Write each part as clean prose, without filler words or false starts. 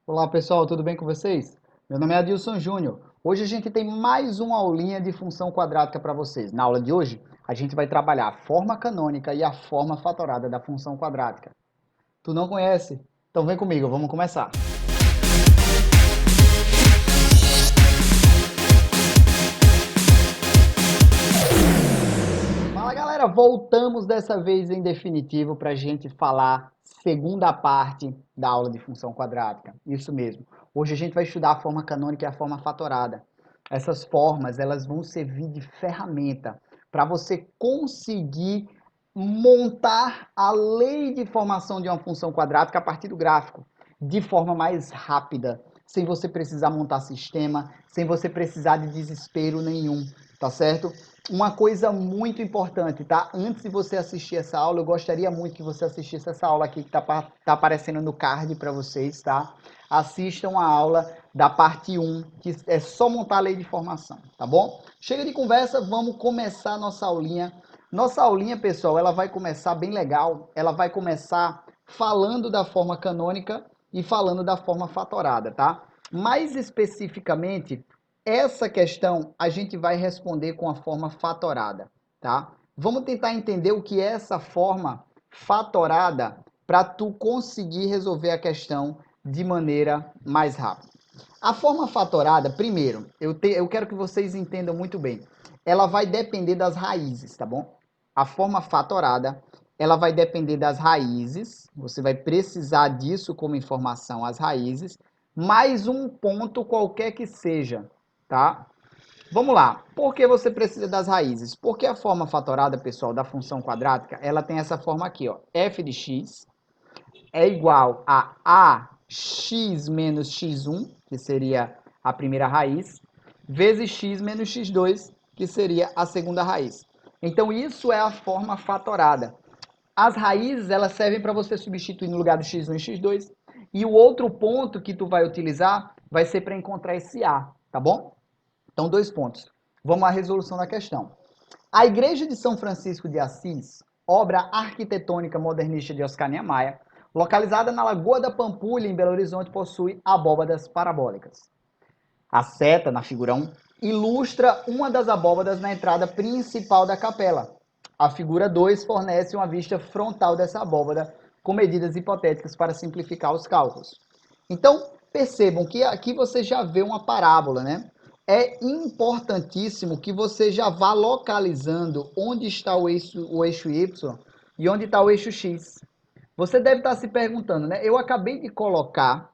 Olá pessoal, tudo bem com vocês? Meu nome é Adilson Júnior. Hoje a gente tem mais uma aulinha de função quadrática para vocês. Na aula de hoje, a gente vai trabalhar a forma canônica e a forma fatorada da função quadrática. Tu não conhece? Então vem comigo, vamos começar. Fala galera, voltamos dessa vez em definitivo para a gente falar segunda parte da aula de função quadrática. Isso mesmo. Hoje a gente vai estudar a forma canônica e a forma fatorada. Essas formas, elas vão servir de ferramenta para você conseguir montar a lei de formação de uma função quadrática a partir do gráfico, de forma mais rápida, sem você precisar montar sistema, sem você precisar de desespero nenhum, tá certo? Uma coisa muito importante, tá? Antes de você assistir essa aula, eu gostaria muito que você assistisse essa aula aqui que tá aparecendo no card para vocês, tá? Assistam a aula da parte 1, que é só montar a lei de formação, tá bom? Chega de conversa, vamos começar a nossa aulinha. Nossa aulinha, pessoal, ela vai começar bem legal. Ela vai começar falando da forma canônica e falando da forma fatorada, tá? Mais especificamente, essa questão a gente vai responder com a forma fatorada, tá? Vamos tentar entender o que é essa forma fatorada para tu conseguir resolver a questão de maneira mais rápida. A forma fatorada, primeiro, eu quero que vocês entendam muito bem. Ela vai depender das raízes, tá bom? A forma fatorada, ela vai depender das raízes. Você vai precisar disso como informação, as raízes, mais um ponto qualquer que seja, tá? Vamos lá. Por que você precisa das raízes? Porque a forma fatorada, pessoal, da função quadrática, ela tem essa forma aqui, ó. F de x é igual a ax menos x1, que seria a primeira raiz, vezes x menos x2, que seria a segunda raiz. Então, isso é a forma fatorada. As raízes, elas servem para você substituir no lugar do x1 e x2. E o outro ponto que tu vai utilizar vai ser para encontrar esse a, tá bom? Então, dois pontos. Vamos à resolução da questão. A Igreja de São Francisco de Assis, obra arquitetônica modernista de Oscar Niemeyer, localizada na Lagoa da Pampulha, em Belo Horizonte, possui abóbadas parabólicas. A seta, na figura 1, ilustra uma das abóbadas na entrada principal da capela. A figura 2 fornece uma vista frontal dessa abóbada, com medidas hipotéticas para simplificar os cálculos. Então, percebam que aqui você já vê uma parábola, né? É importantíssimo que você já vá localizando onde está o eixo Y e onde está o eixo X. Você deve estar se perguntando, né? Eu acabei de colocar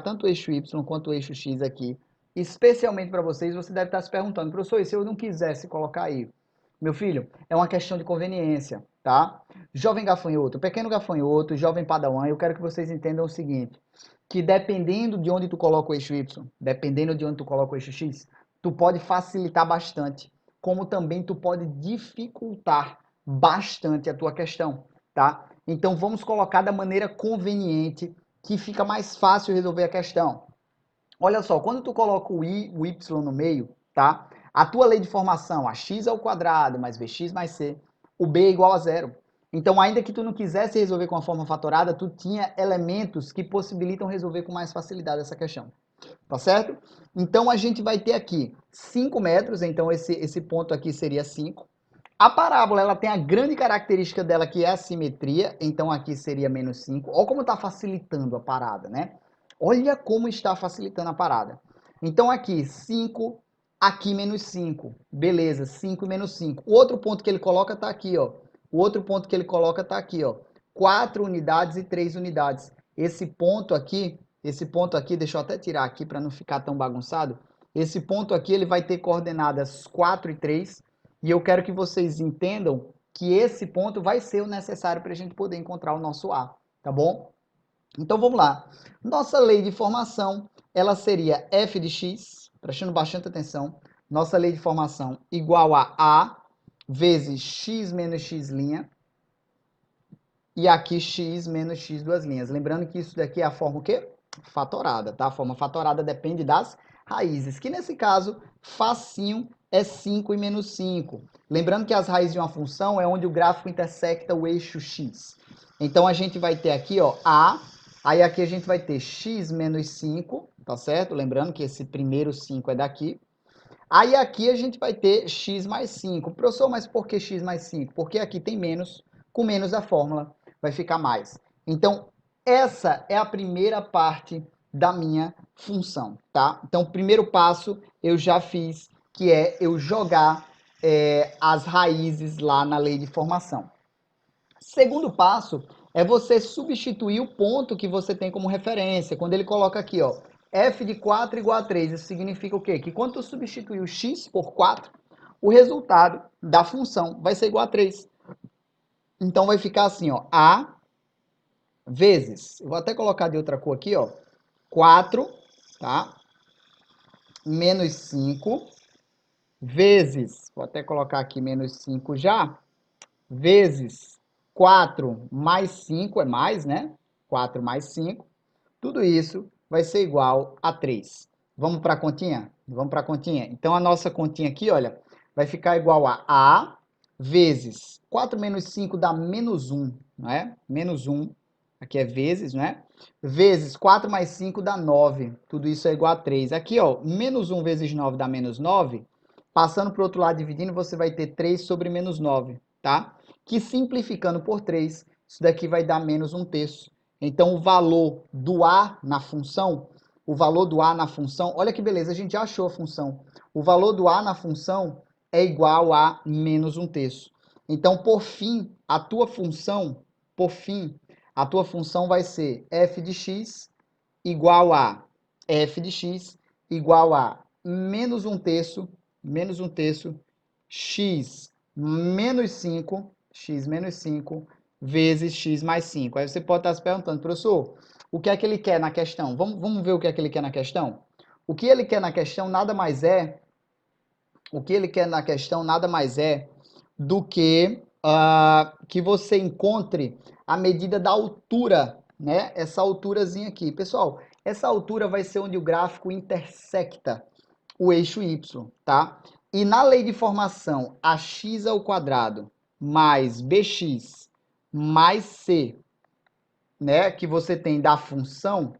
tanto o eixo Y quanto o eixo X aqui, especialmente para vocês. Você deve estar se perguntando, professor, e se eu não quisesse colocar aí? Meu filho, é uma questão de conveniência, tá? Jovem gafanhoto, pequeno gafanhoto, jovem padawan, eu quero que vocês entendam o seguinte, que dependendo de onde tu coloca o eixo Y, dependendo de onde tu coloca o eixo X, tu pode facilitar bastante, como também tu pode dificultar bastante a tua questão, tá? Então vamos colocar da maneira conveniente, que fica mais fácil resolver a questão. Olha só, quando tu coloca o y no meio, tá? A tua lei de formação, a x ao quadrado mais bx mais c, o b é igual a zero. Então, ainda que tu não quisesse resolver com a forma fatorada, tu tinha elementos que possibilitam resolver com mais facilidade essa questão. Tá certo? Então, a gente vai ter aqui 5 metros, então esse ponto aqui seria 5. A parábola, ela tem a grande característica dela, que é a simetria, então aqui seria menos 5. Olha como está facilitando a parada, né? Olha como está facilitando a parada. Então aqui 5, aqui menos 5. Beleza, 5 menos 5. O outro ponto que ele coloca está aqui, ó. O outro ponto que ele coloca está aqui, ó. 4 unidades e 3 unidades. Esse ponto aqui, deixa eu até tirar aqui para não ficar tão bagunçado. Esse ponto aqui, ele vai ter coordenadas 4 e 3. E eu quero que vocês entendam que esse ponto vai ser o necessário para a gente poder encontrar o nosso A, tá bom? Então vamos lá. Nossa lei de formação, ela seria f de x, prestando bastante atenção, nossa lei de formação igual a A vezes x menos x', e aqui x menos x duas linhas. Lembrando que isso daqui é a forma o quê? Fatorada, tá? A forma fatorada depende das raízes, que nesse caso, facinho é 5 e menos 5. Lembrando que as raízes de uma função é onde o gráfico intersecta o eixo x. Então, a gente vai ter aqui, ó, A Aí aqui a gente vai ter x menos 5, tá certo? Lembrando que esse primeiro 5 é daqui. Aí aqui a gente vai ter x mais 5. Professor, mas por que x mais 5? Porque aqui tem menos, com menos a fórmula vai ficar mais. Então, essa é a primeira parte da minha função, tá? Então, o primeiro passo eu já fiz, que é eu jogar as raízes lá na lei de formação. Segundo passo é você substituir o ponto que você tem como referência. Quando ele coloca aqui, ó, f de 4 igual a 3, isso significa o quê? Que quando tu substituir o x por 4, o resultado da função vai ser igual a 3. Então vai ficar assim, ó, a vezes, eu vou até colocar de outra cor aqui, ó, 4, tá? Menos 5 vezes, vou até colocar aqui menos 5 já, vezes 4 mais 5, é mais, né? 4 mais 5, tudo isso vai ser igual a 3. Vamos para a continha? Vamos para a continha. Então, a nossa continha aqui, olha, vai ficar igual a vezes 4 menos 5 dá menos 1, não é? Menos 1, aqui é vezes, não é? Vezes 4 mais 5 dá 9, tudo isso é igual a 3. Aqui, ó, menos 1 vezes 9 dá menos 9, passando para o outro lado dividindo, você vai ter 3 sobre menos 9, tá? Que simplificando por 3, isso daqui vai dar menos 1/3. Então, o valor do A na função, olha que beleza, a gente já achou a função. O valor do A na função é igual a menos 1/3. Então, por fim, a tua função vai ser f de x igual a menos 1/3, x menos 5 vezes x mais 5. Aí você pode estar se perguntando, professor, o que é que ele quer na questão? Vamos ver o que é que ele quer na questão? O que ele quer na questão nada mais é do que você encontre a medida da altura, né? Essa alturazinha aqui. Pessoal, essa altura vai ser onde o gráfico intersecta o eixo y, tá? E na lei de formação, ax ao quadrado mais bx mais c, né, que você tem da função,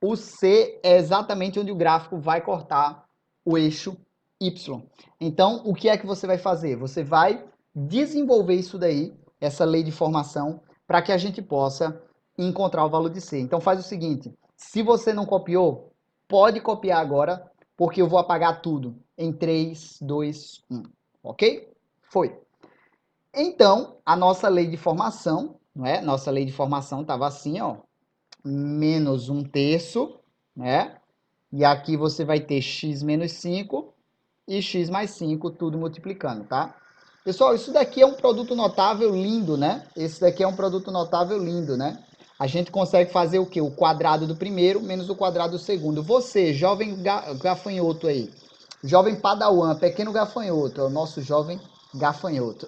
o c é exatamente onde o gráfico vai cortar o eixo y. Então, o que é que você vai fazer? Você vai desenvolver isso daí, essa lei de formação, para que a gente possa encontrar o valor de c. Então, faz o seguinte, se você não copiou, pode copiar agora, porque eu vou apagar tudo em 3, 2, 1, ok? Foi. Então, a nossa lei de formação, não é? Nossa lei de formação estava assim, ó, menos 1/3, né? E aqui você vai ter x menos 5 e x mais 5, tudo multiplicando, tá? Pessoal, isso daqui é um produto notável lindo, né? Esse daqui é um produto notável lindo, né? A gente consegue fazer o quê? O quadrado do primeiro menos o quadrado do segundo. Você, jovem gafanhoto aí, jovem padawan, pequeno gafanhoto, é o nosso jovem gafanhoto.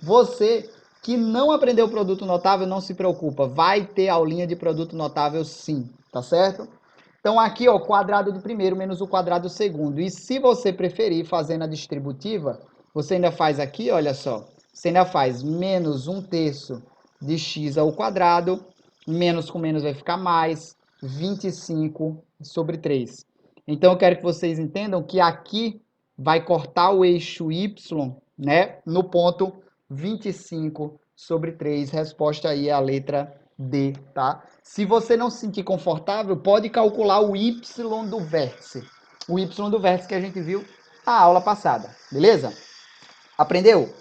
Você que não aprendeu produto notável, não se preocupa, vai ter aulinha de produto notável sim, tá certo? Então aqui, ó, o quadrado do primeiro menos o quadrado do segundo. E se você preferir fazendo a distributiva, você ainda faz aqui, olha só, você ainda faz menos 1/3 de x ao quadrado, menos com menos vai ficar mais, 25 sobre 3. Então eu quero que vocês entendam que aqui vai cortar o eixo y, né, no ponto 25 sobre 3. Resposta aí é a letra D, tá? Se você não se sentir confortável, pode calcular o y do vértice. O y do vértice que a gente viu na aula passada, beleza? Aprendeu?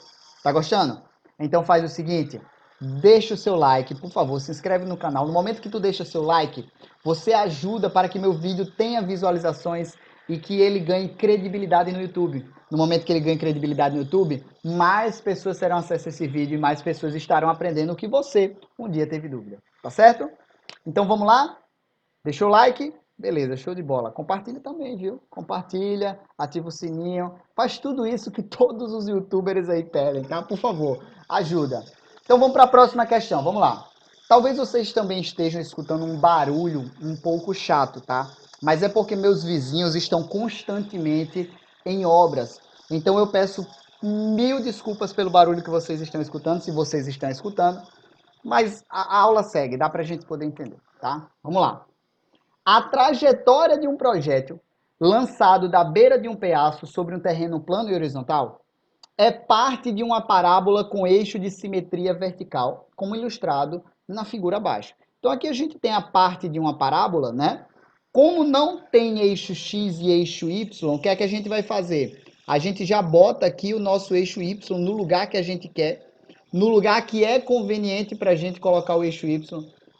Tá gostando? Então faz o seguinte, deixa o seu like, por favor, se inscreve no canal. No momento que tu deixa seu like, você ajuda para que meu vídeo tenha visualizações e que ele ganhe credibilidade no YouTube. No momento que ele ganhe credibilidade no YouTube, mais pessoas terão acesso a esse vídeo e mais pessoas estarão aprendendo o que você um dia teve dúvida. Tá certo? Então vamos lá? Deixou o like? Beleza, show de bola. Compartilha também, viu? Compartilha, ativa o sininho, faz tudo isso que todos os youtubers aí pedem, tá? Por favor, ajuda. Então vamos para a próxima questão, vamos lá. Talvez vocês também estejam escutando um barulho um pouco chato, tá? Mas é porque meus vizinhos estão constantemente em obras. Então eu peço mil desculpas pelo barulho que vocês estão escutando, se vocês estão escutando. mas a aula segue, dá para a gente poder entender, tá? Vamos lá. A trajetória de um projétil lançado da beira de um penhasco sobre um terreno plano e horizontal é parte de uma parábola com eixo de simetria vertical, como ilustrado na figura abaixo. Então aqui a gente tem a parte de uma parábola, né? Como não tem eixo x e eixo y, o que é que a gente vai fazer? A gente já bota aqui o nosso eixo y no lugar que a gente quer, no lugar que é conveniente para a gente colocar o eixo y.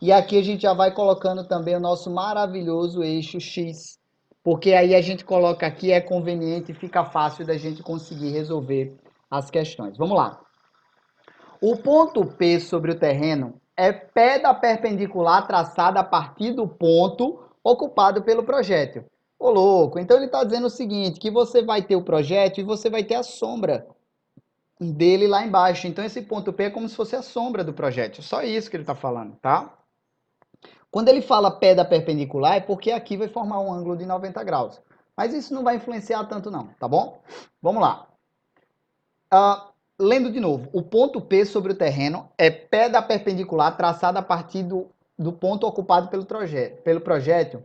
E aqui a gente já vai colocando também o nosso maravilhoso eixo x, porque aí a gente coloca aqui, é conveniente e fica fácil da gente conseguir resolver as questões. Vamos lá. O ponto P sobre o terreno é pé da perpendicular traçada a partir do ponto ocupado pelo projétil. Ô louco, então ele está dizendo o seguinte, que você vai ter o projétil e você vai ter a sombra dele lá embaixo. Então esse ponto P é como se fosse a sombra do projétil. Só isso que ele está falando, tá? Quando ele fala pé da perpendicular é porque aqui vai formar um ângulo de 90 graus. Mas isso não vai influenciar tanto não, tá bom? Vamos lá. Lendo de novo, o ponto P sobre o terreno é pé da perpendicular traçada a partir do ponto ocupado pelo projétil,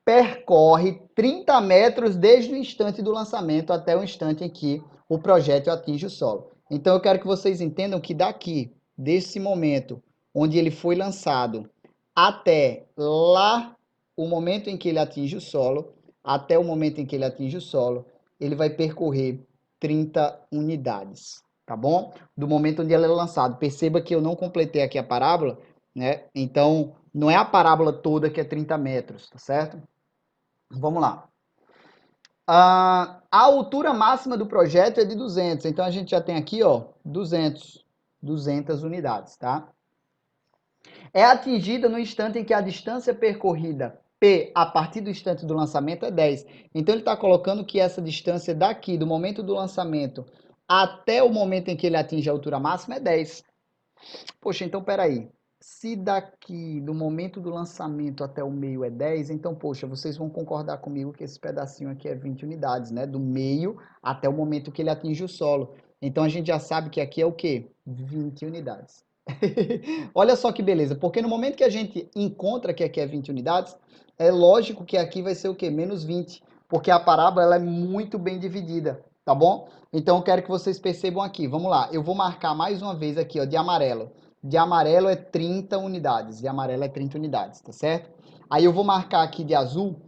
percorre 30 metros desde o instante do lançamento até o instante em que o projétil atinge o solo. Então eu quero que vocês entendam que daqui, desse momento onde ele foi lançado, até lá, o momento em que ele atinge o solo, até o momento em que ele atinge o solo, ele vai percorrer 30 unidades, tá bom? Do momento onde ele é lançado. Perceba que eu não completei aqui a parábola, né? Então, não é a parábola toda que é 30 metros, tá certo? Vamos lá. A altura máxima do projeto é de 200, então a gente já tem aqui, ó, 200 unidades, tá? É atingida no instante em que a distância percorrida P a partir do instante do lançamento é 10. Então ele está colocando que essa distância daqui, do momento do lançamento até o momento em que ele atinge a altura máxima é 10. Poxa, então peraí. Se daqui do momento do lançamento até o meio é 10, então, poxa, vocês vão concordar comigo que esse pedacinho aqui é 20 unidades, né? Do meio até o momento que ele atinge o solo. Então a gente já sabe que aqui é o quê? 20 unidades. Olha só que beleza, porque no momento que a gente encontra que aqui é 20 unidades, é lógico que aqui vai ser o quê? Menos 20, porque a parábola ela é muito bem dividida, tá bom? Então eu quero que vocês percebam aqui, vamos lá, eu vou marcar mais uma vez aqui, ó, de amarelo. De amarelo é 30 unidades, de amarelo é 30 unidades, tá certo? Aí eu vou marcar aqui de azul,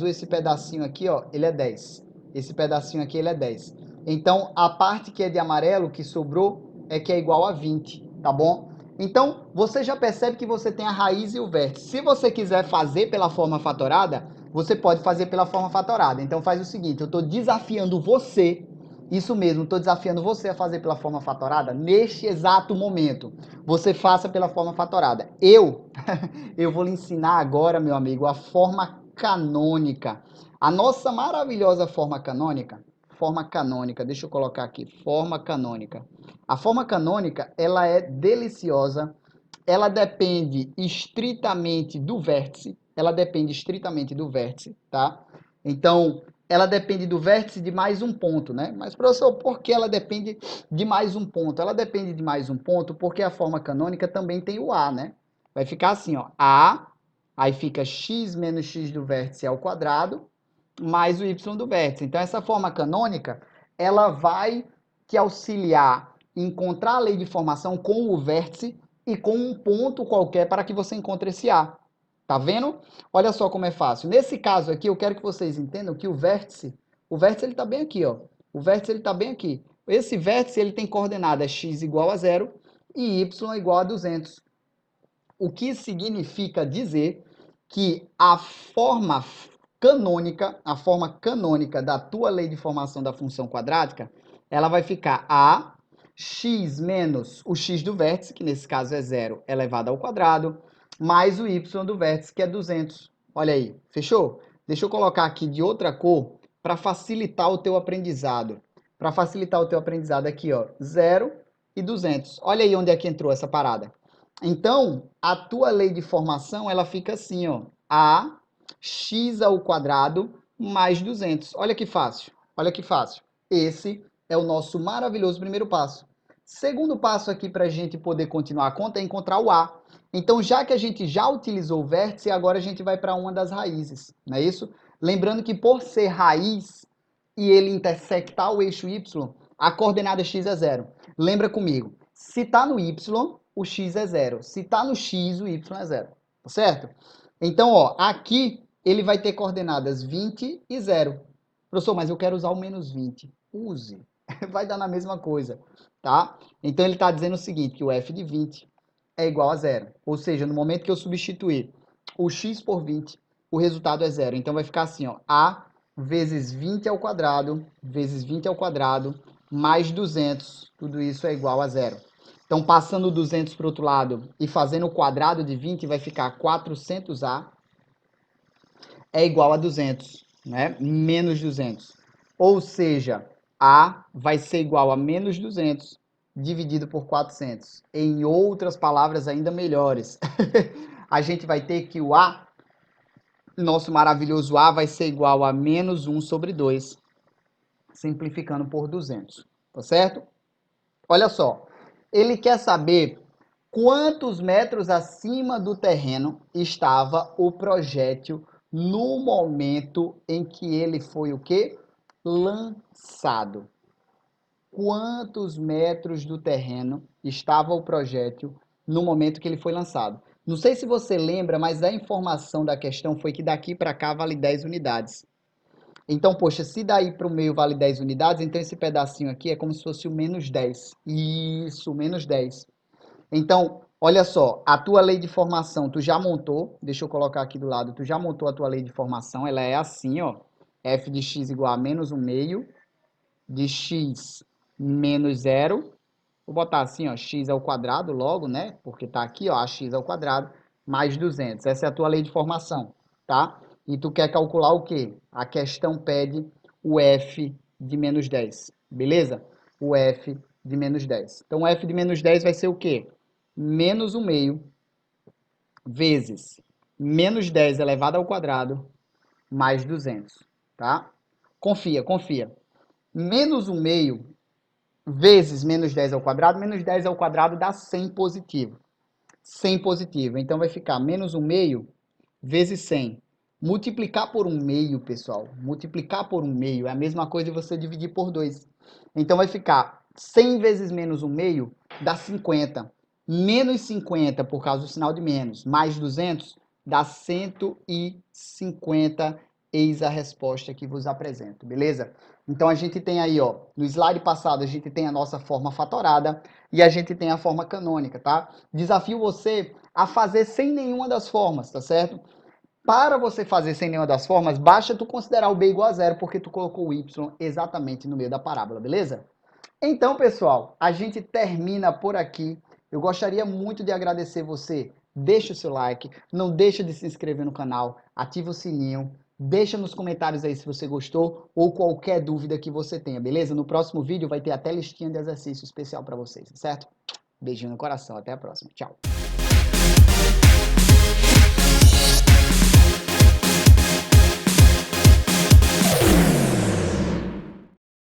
esse pedacinho aqui, ó, ele é 10. Esse pedacinho aqui, ele é 10. Então, a parte que é de amarelo, que sobrou, é que é igual a 20, tá bom? Então, você já percebe que você tem a raiz e o vértice. Se você quiser fazer pela forma fatorada, você pode fazer pela forma fatorada. Então, faz o seguinte, eu estou desafiando você, isso mesmo, estou desafiando você a fazer pela forma fatorada neste exato momento. Você faça pela forma fatorada. Eu vou lhe ensinar agora, meu amigo, a forma canônica. A nossa maravilhosa forma canônica, deixa eu colocar aqui, forma canônica. A forma canônica, ela é deliciosa, ela depende estritamente do vértice, tá? Então, ela depende do vértice de mais um ponto, né? Mas, professor, por que ela depende de mais um ponto? Ela depende de mais um ponto porque a forma canônica também tem o A, né? Vai ficar assim, ó, A, aí fica x menos x do vértice ao quadrado, mais o y do vértice. Então, essa forma canônica, ela vai te auxiliar em encontrar a lei de formação com o vértice e com um ponto qualquer para que você encontre esse A. Tá vendo? Olha só como é fácil. Nesse caso aqui, eu quero que vocês entendam que o vértice ele está bem aqui, ó. O vértice ele está bem aqui. Esse vértice ele tem coordenada x igual a 0 e y igual a 200. O que significa dizer que a forma canônica da tua lei de formação da função quadrática, ela vai ficar a x menos o x do vértice, que nesse caso é 0 elevado ao quadrado, mais o y do vértice, que é 200. Olha aí, fechou? Deixa eu colocar aqui de outra cor para facilitar o teu aprendizado. Para facilitar o teu aprendizado aqui, ó, 0 e 200. Olha aí onde é que entrou essa parada. Então, a tua lei de formação, ela fica assim, ó, a x ao quadrado mais 200. Olha que fácil, olha que fácil. Esse é o nosso maravilhoso primeiro passo. Segundo passo aqui para a gente poder continuar a conta é encontrar o A. Então, já que a gente já utilizou o vértice, agora a gente vai para uma das raízes, não é isso? Lembrando que por ser raiz e ele intersectar o eixo Y, a coordenada x é 0. Lembra comigo, se está no Y, o x é 0. Se está no x, o y é 0. Tá certo? Então, ó, aqui ele vai ter coordenadas 20 e 0. Professor, mas eu quero usar o menos 20. Use. Vai dar na mesma coisa, tá? Então, ele está dizendo o seguinte, que o f de 20 é igual a 0. Ou seja, no momento que eu substituir o x por 20, o resultado é 0. Então, vai ficar assim, ó, a vezes 20 ao quadrado, vezes 20 ao quadrado, mais 200, tudo isso é igual a 0. Então, passando 200 para o outro lado e fazendo o quadrado de 20, vai ficar 400A é igual a 200, né? Menos 200. Ou seja, A vai ser igual a menos 200 dividido por 400. Em outras palavras ainda melhores, a gente vai ter que o A, nosso maravilhoso A, vai ser igual a menos 1 sobre 2, simplificando por 200, tá certo? Olha só, ele quer saber quantos metros acima do terreno estava o projétil no momento em que ele foi o quê? Lançado. Quantos metros do terreno estava o projétil no momento que ele foi lançado? Não sei se você lembra, mas a informação da questão foi que daqui para cá vale 10 unidades. Então, poxa, se daí para o meio vale 10 unidades, então esse pedacinho aqui é como se fosse o menos 10. Isso, menos 10. Então, olha só, a tua lei de formação, tu já montou, deixa eu colocar aqui do lado, tu já montou a tua lei de formação, ela é assim, ó, f de x igual a menos 1 meio, de x menos 0, vou botar assim, ó, x ao quadrado logo, né, porque tá aqui, ó, ax ao quadrado, mais 200, essa é a tua lei de formação, tá? E tu quer calcular o quê? A questão pede o f de menos 10, beleza? O f de menos 10. Então, o f de menos 10 vai ser o quê? Menos 1 meio vezes menos 10 elevado ao quadrado mais 200, tá? Confia, confia. Menos 1 meio vezes menos 10 ao quadrado, menos 10 ao quadrado dá 100 positivo. 100 positivo. Então, vai ficar menos 1 meio vezes 100. Multiplicar por 1 meio, pessoal, multiplicar por 1 meio é a mesma coisa de você dividir por 2. Então, vai ficar 100 vezes menos 1 meio dá 50. Menos 50, por causa do sinal de menos, mais 200, dá 150. Eis a resposta que vos apresento, beleza? Então, a gente tem aí, ó, no slide passado, a gente tem a nossa forma fatorada e a gente tem a forma canônica, tá? Desafio você a fazer sem nenhuma das formas, tá certo? Para você fazer sem nenhuma das formas, basta tu considerar o b igual a 0, porque tu colocou o y exatamente no meio da parábola, beleza? Então, pessoal, a gente termina por aqui. Eu gostaria muito de agradecer você. Deixa o seu like, não deixa de se inscrever no canal, ativa o sininho, deixa nos comentários aí se você gostou ou qualquer dúvida que você tenha, beleza? No próximo vídeo vai ter até listinha de exercício especial para vocês, certo? Beijinho no coração, até a próxima. Tchau.